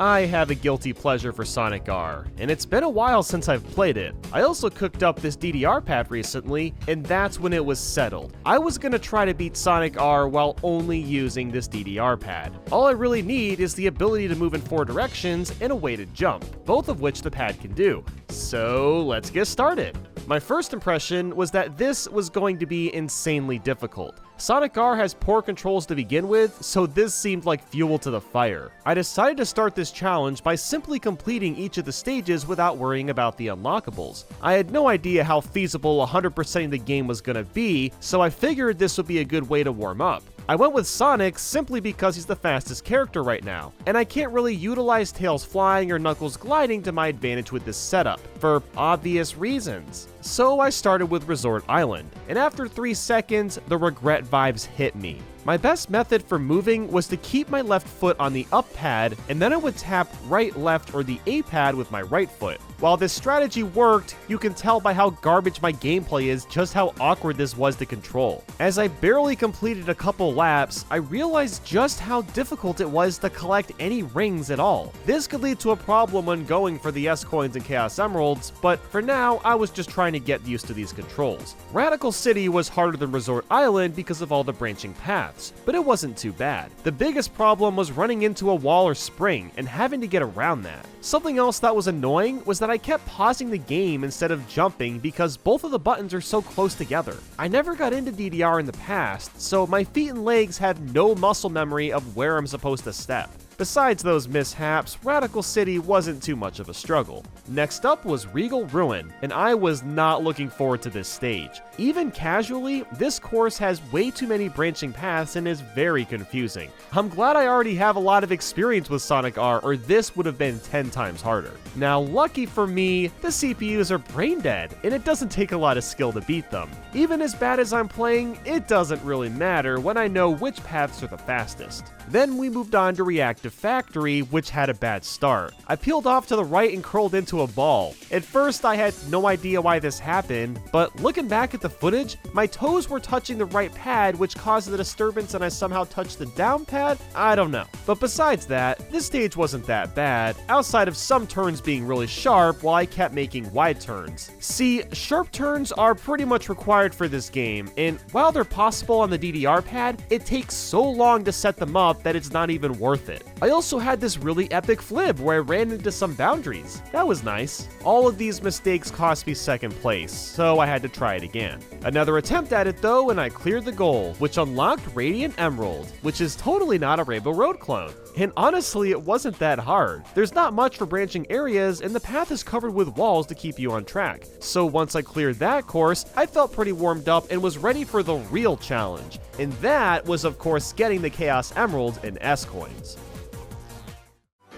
I have a guilty pleasure for Sonic R, and it's been a while since I've played it. I also cooked up this DDR pad recently, and that's when it was settled. I was gonna try to beat Sonic R while only using this DDR pad. All I really need is the ability to move in 4 directions and a way to jump, both of which the pad can do. So let's get started. My first impression was that this was going to be insanely difficult. Sonic R has poor controls to begin with, so this seemed like fuel to the fire. I decided to start this challenge by simply completing each of the stages without worrying about the unlockables. I had no idea how feasible 100%ing the game was gonna be, so I figured this would be a good way to warm up. I went with Sonic simply because he's the fastest character right now, and I can't really utilize Tails flying or Knuckles gliding to my advantage with this setup, for obvious reasons. So I started with Resort Island, and after 3 seconds, the regret vibes hit me. My best method for moving was to keep my left foot on the up pad, and then I would tap right, left, or the A pad with my right foot. While this strategy worked, you can tell by how garbage my gameplay is just how awkward this was to control. As I barely completed a couple laps, I realized just how difficult it was to collect any rings at all. This could lead to a problem when going for the S-Coins and Chaos Emeralds, but for now, I was just trying to get used to these controls. Radical City was harder than Resort Island because of all the branching paths, but it wasn't too bad. The biggest problem was running into a wall or spring and having to get around that. Something else that was annoying was that I kept pausing the game instead of jumping because both of the buttons are so close together. I never got into DDR in the past, so my feet and legs have no muscle memory of where I'm supposed to step. Besides those mishaps, Radical City wasn't too much of a struggle. Next up was Regal Ruin, and I was not looking forward to this stage. Even casually, this course has way too many branching paths and is very confusing. I'm glad I already have a lot of experience with Sonic R, or this would have been 10 times harder. Now, lucky for me, the CPUs are brain dead, and it doesn't take a lot of skill to beat them. Even as bad as I'm playing, it doesn't really matter when I know which paths are the fastest. Then we moved on to Reactive Factory, which had a bad start. I peeled off to the right and curled into a ball. At first, I had no idea why this happened, but looking back at the footage, my toes were touching the right pad, which caused the disturbance, and I somehow touched the down pad? I don't know. But besides that, this stage wasn't that bad, outside of some turns being really sharp while I kept making wide turns. See, sharp turns are pretty much required for this game, and while they're possible on the DDR pad, it takes so long to set them up that it's not even worth it. I also had this really epic flip where I ran into some boundaries. That was nice. All of these mistakes cost me second place, so I had to try it again. Another attempt at it though, and I cleared the goal, which unlocked Radiant Emerald, which is totally not a Rainbow Road clone. And honestly, it wasn't that hard. There's not much for branching areas, and the path is covered with walls to keep you on track. So once I cleared that course, I felt pretty warmed up and was ready for the real challenge. And that was, of course, getting the Chaos Emeralds and S-Coins.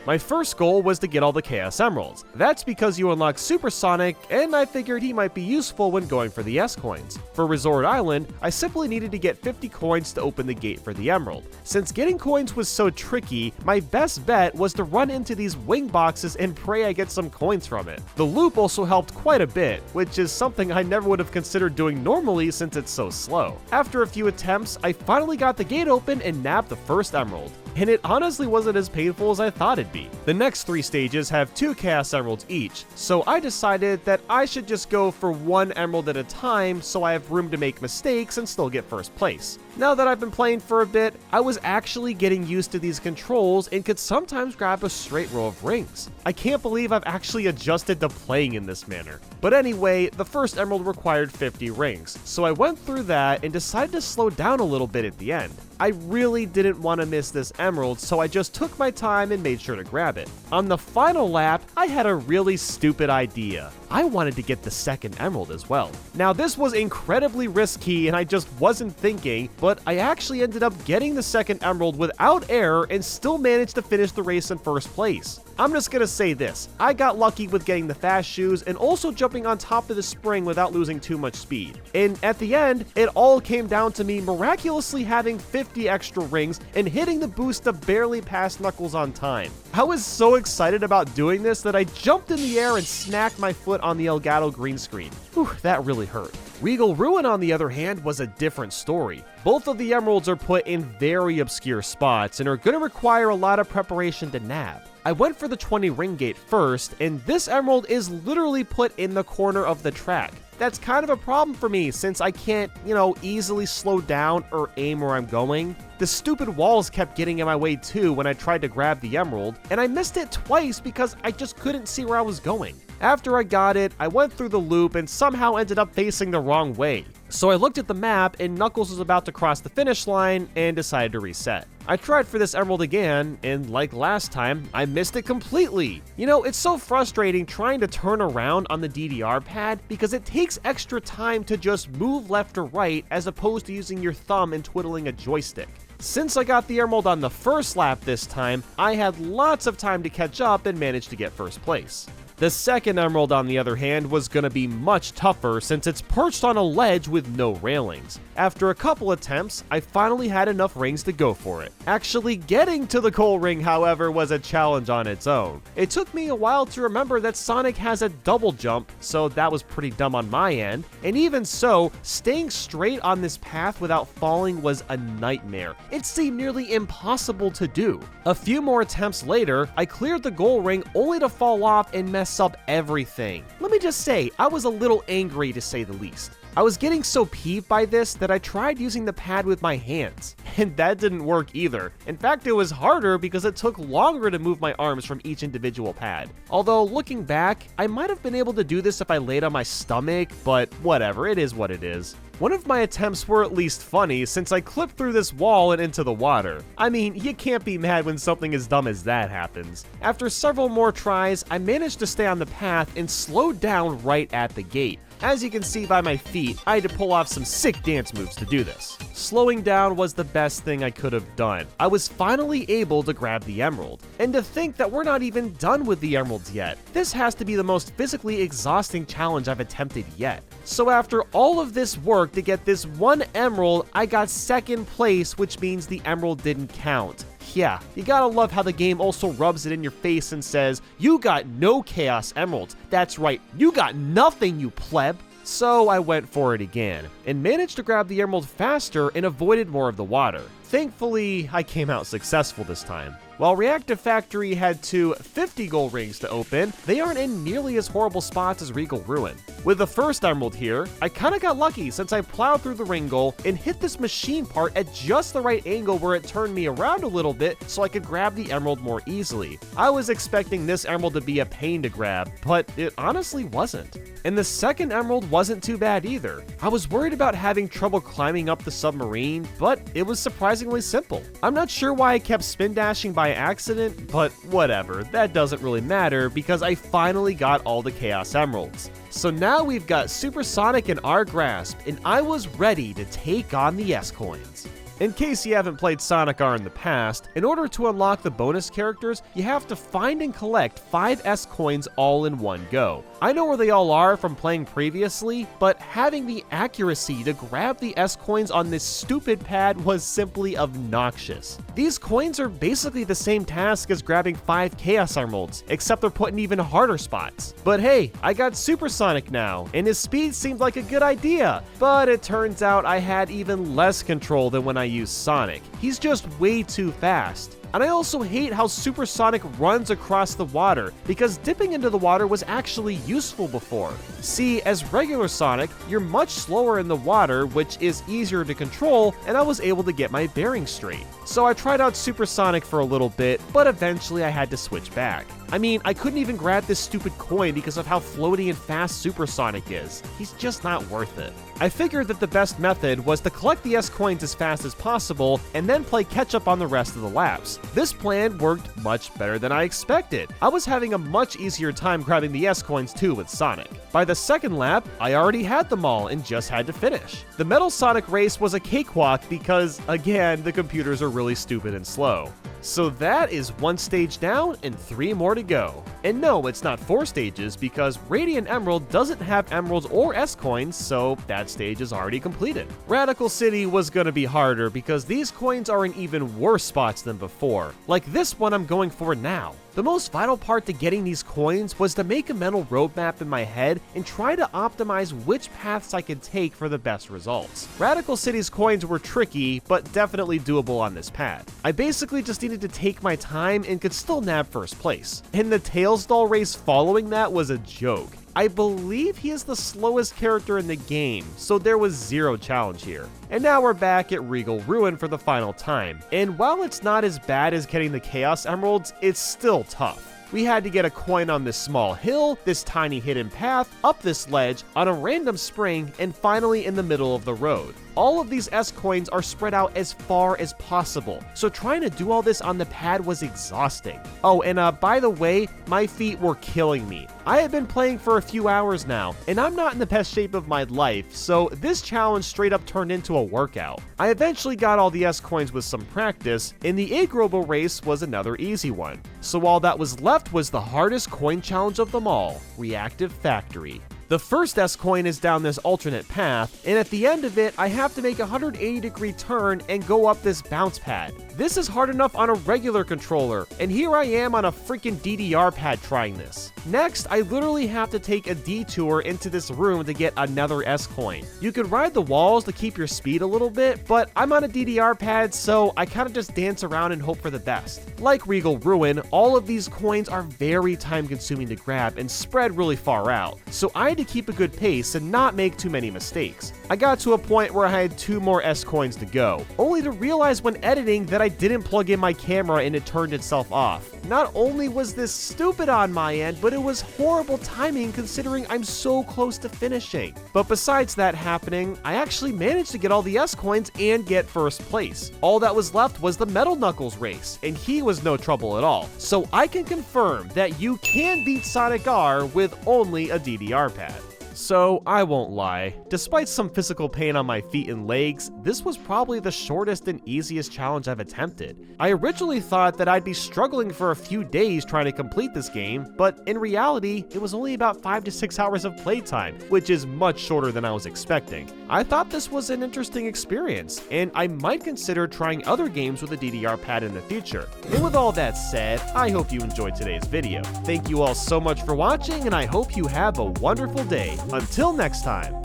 My first goal was to get all the Chaos Emeralds. That's because you unlock Super Sonic, and I figured he might be useful when going for the S-Coins. For Resort Island, I simply needed to get 50 coins to open the gate for the Emerald. Since getting coins was so tricky, my best bet was to run into these wing boxes and pray I get some coins from it. The loop also helped quite a bit, which is something I never would have considered doing normally since it's so slow. After a few attempts, I finally got the gate open and nabbed the first Emerald. And it honestly wasn't as painful as I thought it'd be. The next 3 stages have 2 Chaos Emeralds each, so I decided that I should just go for 1 Emerald at a time so I have room to make mistakes and still get first place. Now that I've been playing for a bit, I was actually getting used to these controls and could sometimes grab a straight row of rings. I can't believe I've actually adjusted to playing in this manner. But anyway, the first Emerald required 50 rings, so I went through that and decided to slow down a little bit at the end. I really didn't want to miss this Emerald, so I just took my time and made sure to grab it. On the final lap, I had a really stupid idea. I wanted to get the second Emerald as well. Now this was incredibly risky and I just wasn't thinking, but I actually ended up getting the second Emerald without error and still managed to finish the race in first place. I'm just gonna say this, I got lucky with getting the fast shoes and also jumping on top of the spring without losing too much speed. And at the end, it all came down to me miraculously having 50 extra rings and hitting the boost to barely pass Knuckles on time. I was so excited about doing this that I jumped in the air and smacked my foot on the Elgato green screen. Whew, that really hurt. Regal Ruin, on the other hand, was a different story. Both of the emeralds are put in very obscure spots and are going to require a lot of preparation to nab. I went for the 20 ring gate first, and this emerald is literally put in the corner of the track. That's kind of a problem for me since I can't, easily slow down or aim where I'm going. The stupid walls kept getting in my way too when I tried to grab the emerald, and I missed it twice because I just couldn't see where I was going. After I got it, I went through the loop and somehow ended up facing the wrong way. So I looked at the map and Knuckles was about to cross the finish line and decided to reset. I tried for this emerald again, and like last time, I missed it completely. It's so frustrating trying to turn around on the DDR pad because it takes extra time to just move left or right as opposed to using your thumb and twiddling a joystick. Since I got the emerald on the first lap this time, I had lots of time to catch up and managed to get first place. The second emerald, on the other hand, was going to be much tougher since it's perched on a ledge with no railings. After a couple attempts, I finally had enough rings to go for it. Actually getting to the goal ring, however, was a challenge on its own. It took me a while to remember that Sonic has a double jump, so that was pretty dumb on my end, and even so, staying straight on this path without falling was a nightmare. It seemed nearly impossible to do. A few more attempts later, I cleared the goal ring only to fall off and mess up everything. Let me just say, I was a little angry to say the least. I was getting so peeved by this that I tried using the pad with my hands, and that didn't work either. In fact, it was harder because it took longer to move my arms from each individual pad. Although, looking back, I might have been able to do this if I laid on my stomach, but whatever, it is what it is. One of my attempts were at least funny since I clipped through this wall and into the water. I mean, you can't be mad when something as dumb as that happens. After several more tries, I managed to stay on the path and slowed down right at the gate. As you can see by my feet, I had to pull off some sick dance moves to do this. Slowing down was the best thing I could have done. I was finally able to grab the emerald. And to think that we're not even done with the emeralds yet. This has to be the most physically exhausting challenge I've attempted yet. So after all of this work to get this one emerald, I got second place, which means the emerald didn't count. Yeah, you gotta love how the game also rubs it in your face and says, you got no Chaos Emeralds. That's right, you got nothing, you pleb. So I went for it again, and managed to grab the emerald faster and avoided more of the water. Thankfully, I came out successful this time. While Reactive Factory had 50 gold rings to open, they aren't in nearly as horrible spots as Regal Ruin. With the first emerald here, I kinda got lucky since I plowed through the ring goal and hit this machine part at just the right angle where it turned me around a little bit so I could grab the emerald more easily. I was expecting this emerald to be a pain to grab, but it honestly wasn't. And the second emerald wasn't too bad either. I was worried about having trouble climbing up the submarine, but it was surprisingly simple. I'm not sure why I kept spin dashing by accident, but whatever, that doesn't really matter because I finally got all the Chaos Emeralds. So now we've got Super Sonic in our grasp, and I was ready to take on the S-Coins. In case you haven't played Sonic R in the past, in order to unlock the bonus characters, you have to find and collect 5 S-Coins all in one go. I know where they all are from playing previously, but having the accuracy to grab the S-Coins on this stupid pad was simply obnoxious. These coins are basically the same task as grabbing 5 Chaos Emeralds, except they're put in even harder spots. But hey, I got Super Sonic now, and his speed seemed like a good idea, but it turns out I had even less control than when I used Sonic. He's just way too fast. And I also hate how Super Sonic runs across the water, because dipping into the water was actually useful before. See, as regular Sonic, you're much slower in the water, which is easier to control, and I was able to get my bearings straight. So I tried out Super Sonic for a little bit, but eventually I had to switch back. I mean, I couldn't even grab this stupid coin because of how floaty and fast Super Sonic is. He's just not worth it. I figured that the best method was to collect the S-Coins as fast as possible and then play catch-up on the rest of the laps. This plan worked much better than I expected. I was having a much easier time grabbing the S-Coins too with Sonic. By the second lap, I already had them all and just had to finish. The Metal Sonic race was a cakewalk because, again, the computers are really stupid and slow. So that is 1 stage down and 3 more to go. And no, it's not 4 stages because Radiant Emerald doesn't have emeralds or S-Coins, so that stage is already completed. Radical City was gonna be harder because these coins are in even worse spots than before, like this one I'm going for now. The most vital part to getting these coins was to make a mental roadmap in my head and try to optimize which paths I could take for the best results. Radical City's coins were tricky, but definitely doable on this pad. I basically just needed to take my time and could still nab first place. And the Tails doll race following that was a joke. I believe he is the slowest character in the game, so there was zero challenge here. And now we're back at Regal Ruin for the final time, and while it's not as bad as getting the Chaos Emeralds, it's still tough. We had to get a coin on this small hill, this tiny hidden path, up this ledge, on a random spring, and finally in the middle of the road. All of these S coins are spread out as far as possible, so trying to do all this on the pad was exhausting. Oh, and by the way, my feet were killing me. I have been playing for a few hours now, and I'm not in the best shape of my life, so this challenge straight up turned into a workout. I eventually got all the S coins with some practice, and the Egg Robo race was another easy one. So all that was left was the hardest coin challenge of them all, Reactive Factory. The first S coin is down this alternate path, and at the end of it, I have to make a 180-degree turn and go up this bounce pad. This is hard enough on a regular controller, and here I am on a freaking DDR pad trying this. Next, I literally have to take a detour into this room to get another S coin. You can ride the walls to keep your speed a little bit, but I'm on a DDR pad, so I kind of just dance around and hope for the best. Like Regal Ruin, all of these coins are very time-consuming to grab and spread really far out, so I had to keep a good pace and not make too many mistakes. I got to a point where I had 2 more S coins to go, only to realize when editing that I didn't plug in my camera and it turned itself off. Not only was this stupid on my end, but it was horrible timing considering I'm so close to finishing. But besides that happening, I actually managed to get all the S coins and get first place. All that was left was the Metal Knuckles race, and he was no trouble at all. So I can confirm that you can beat Sonic R with only a DDR pad. So, I won't lie, despite some physical pain on my feet and legs, this was probably the shortest and easiest challenge I've attempted. I originally thought that I'd be struggling for a few days trying to complete this game, but in reality, it was only about 5 to 6 hours of playtime, which is much shorter than I was expecting. I thought this was an interesting experience, and I might consider trying other games with a DDR pad in the future. And with all that said, I hope you enjoyed today's video. Thank you all so much for watching, and I hope you have a wonderful day. Until next time.